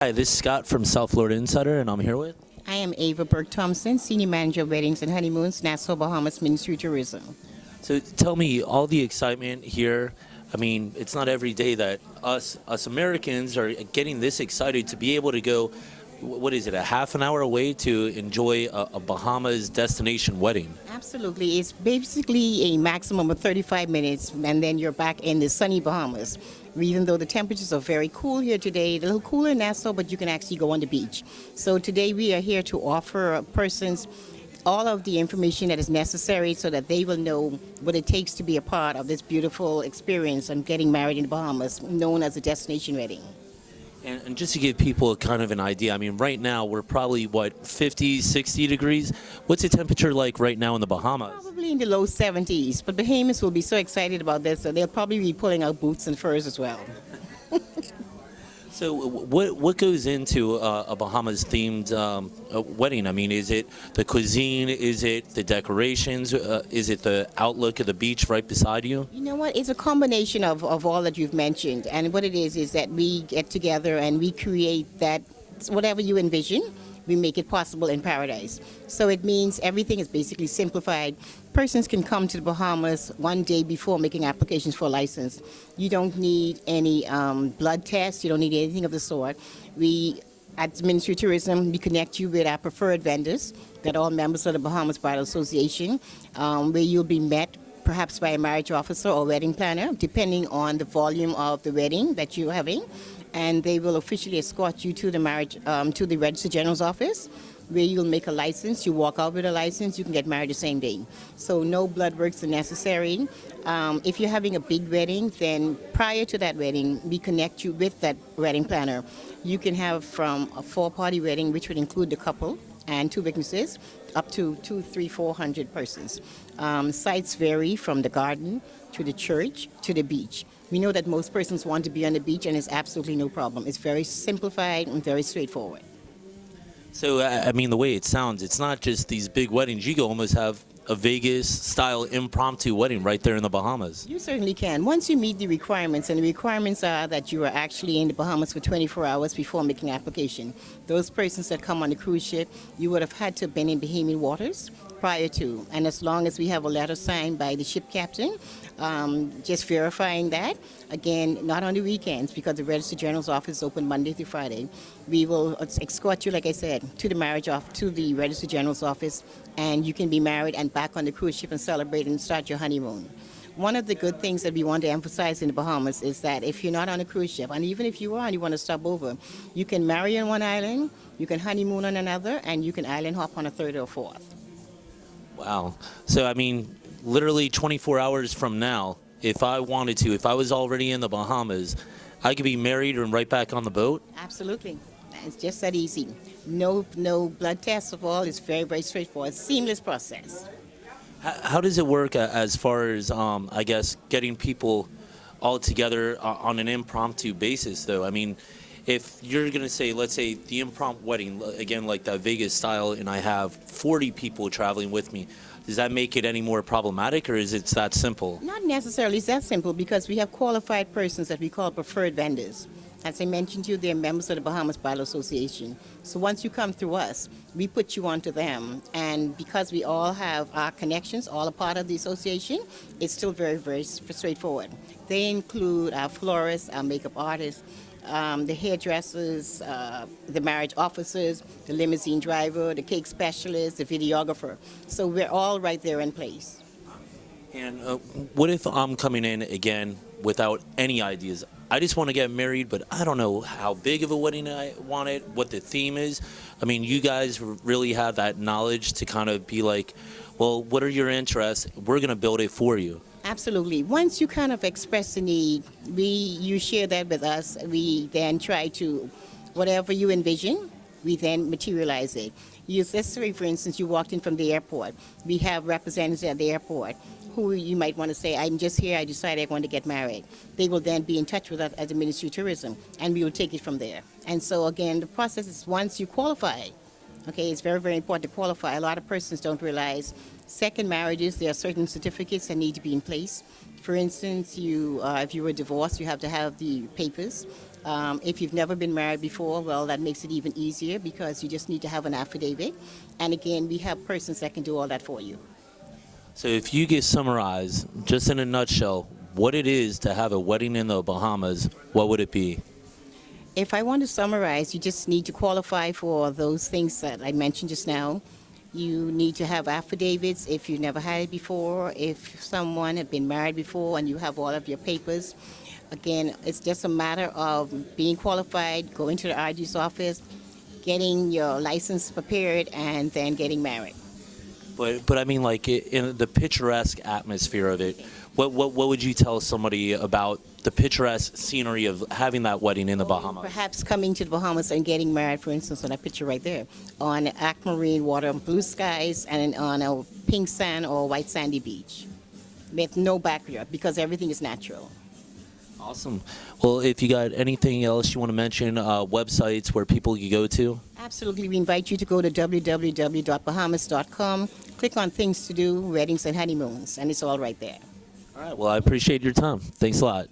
Hi, this is Scott from South Florida Insider, and I'm here with. I am Ava Burke Thompson, Senior Manager of Weddings and Honeymoons, Nassau Bahamas Ministry of Tourism. So tell me, all the excitement here. I mean, it's not every day that us Americans are getting this excited to be able to go. What is it? A half an hour away to enjoy a Bahamas destination wedding. Absolutely. It's basically a maximum of 35 minutes, and then you're back in the sunny Bahamas. Even though the temperatures are very cool here today, a little cooler in Nassau, but you can actually go on the beach. So today we are here to offer persons all of the information that is necessary so that they will know what it takes to be a part of this beautiful experience of getting married in the Bahamas, known as a destination wedding. And just to give people kind of an idea, I mean, right now we're probably, 50, 60 degrees? What's the temperature like right now in the Bahamas? Probably in the low 70s, but Bahamians will be so excited about this that they'll probably be pulling out boots and furs as well. So what goes into a Bahamas themed wedding? I mean, is it the cuisine? Is it the decorations? Is it the outlook of the beach right beside you? You know what? It's a combination of all that you've mentioned. And what it is that we get together and we create that, whatever you envision, we make it possible in paradise. So it means everything is basically simplified. Persons can come to the Bahamas one day before making applications for a license. You don't need any blood tests. You don't need anything of the sort. We, at the Ministry of Tourism, we connect you with our preferred vendors that are all members of the Bahamas Bridal Association, where you'll be met perhaps by a marriage officer or wedding planner, depending on the volume of the wedding that you're having. And they will officially escort you to the Register General's office, where you'll make a license. You walk out with a license, you can get married the same day. So no blood works are necessary. If you're having a big wedding, then prior to that wedding, we connect you with that wedding planner. You can have from a 4-party wedding, which would include the couple and 2 witnesses, up to 400 persons. Sites vary from the garden to the church to the beach. We know that most persons want to be on the beach, and it's absolutely no problem. It's very simplified and very straightforward. So, I mean, the way it sounds, it's not just these big weddings. You can almost have a Vegas-style impromptu wedding right there in the Bahamas. You certainly can. Once you meet the requirements, and the requirements are that you are actually in the Bahamas for 24 hours before making application. Those persons that come on the cruise ship, you would have had to have been in Bahamian waters prior to. And as long as we have a letter signed by the ship captain, just verifying that, again, not on the weekends, because the Register General's office is open Monday through Friday. We will escort you, like I said, to the Register General's office, and you can be married and back on the cruise ship and celebrate and start your honeymoon. One of the good things that we want to emphasize in the Bahamas is that if you're not on a cruise ship, and even if you are and you want to stop over, you can marry on one island, you can honeymoon on another, and you can island hop on a third or fourth. Wow. So, I mean, literally 24 hours from now, if I wanted to, if I was already in the Bahamas, I could be married and right back on the boat? Absolutely. It's just that easy. No blood tests of all. It's very, very straightforward. Seamless process. How does it work as far as, I guess, getting people all together on an impromptu basis, though? I mean, if you're going to say, let's say, the impromptu wedding, again, like that Vegas style, and I have 40 people traveling with me, does that make it any more problematic, or is it that simple? Not necessarily. It's that simple because we have qualified persons that we call preferred vendors. As I mentioned to you, they're members of the Bahamas Bridal Association. So once you come through us, we put you onto them. And because we all have our connections, all a part of the association, it's still very, very straightforward. They include our florists, our makeup artists, the hairdressers, the marriage officers, the limousine driver, the cake specialist, the videographer. So we're all right there in place. And what if I'm coming in, again, without any ideas? I just want to get married, but I don't know how big of a wedding I want it, what the theme is. I mean, you guys really have that knowledge to kind of be like, well, what are your interests? We're going to build it for you. Absolutely. Once you kind of express the need, you share that with us. We then try to, whatever you envision, we then materialize it. Let's say, for instance, you walked in from the airport. We have representatives at the airport who you might want to say, I'm just here, I decided I want to get married. They will then be in touch with us at the Ministry of Tourism, and we will take it from there. And so, again, the process is once you qualify, okay, it's very, very important to qualify. A lot of persons don't realize second marriages, there are certain certificates that need to be in place. For instance, if you were divorced, you have to have the papers. If you've never been married before, well, that makes it even easier because you just need to have an affidavit. And again, we have persons that can do all that for you. So if you could summarize, just in a nutshell, what it is to have a wedding in the Bahamas, what would it be? If I want to summarize, you just need to qualify for those things that I mentioned just now. You need to have affidavits if you've never had it before, if someone had been married before and you have all of your papers. Again, it's just a matter of being qualified, going to the RG's office, getting your license prepared, and then getting married. But I mean, like in the picturesque atmosphere of it, what would you tell somebody about the picturesque scenery of having that wedding in the Bahamas? Perhaps coming to the Bahamas and getting married, for instance, on that picture right there, on aquamarine water, blue skies, and on a pink sand or white sandy beach, with no backyard because everything is natural. Awesome. Well, if you got anything else you want to mention, websites where people can go to? Absolutely. We invite you to go to www.bahamas.com, click on things to do, weddings and honeymoons, and it's all right there. All right. Well, I appreciate your time. Thanks a lot.